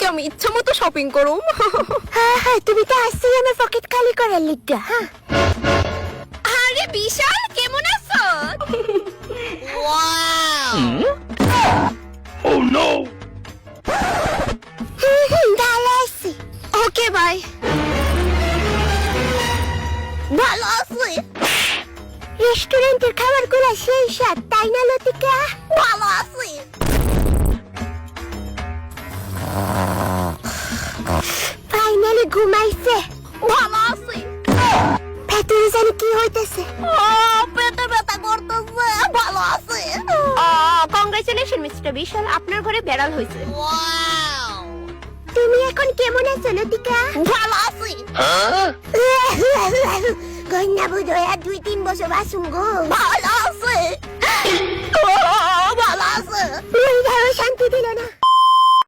আমি ইচ্ছা মতো শপিং করুম। হ্যাঁ তুমি তো আসছি আমার পকেট খালি করার লিগা। হ্যাঁ আরে বিশাল কেমন আছো? Oh no! ভালো আছি। Okay bye. ভালো আছি। রেস্টুরেন্টের খাবারগুলো সেই স্বাদ তাই না লতিকা? ভালো আছি। ফাইনালি ঘুমাইছে। ভালো আছি। ভেতরে জানি কি হইতেছে। পেটে ব্যথা করতেছে। ভালো আছি। কংগ্রেচুলেশন মিস্টার বিশাল, আপনার ঘরে বেড়াল হয়েছে। তুমি এখন কেমন আছো লতিকা? ভালো আছি। কন্যা বুধ হয়ে 2-3 বছর বাসুম গো। ভালো আছে। ভালো আছে। শান্তি দিল না।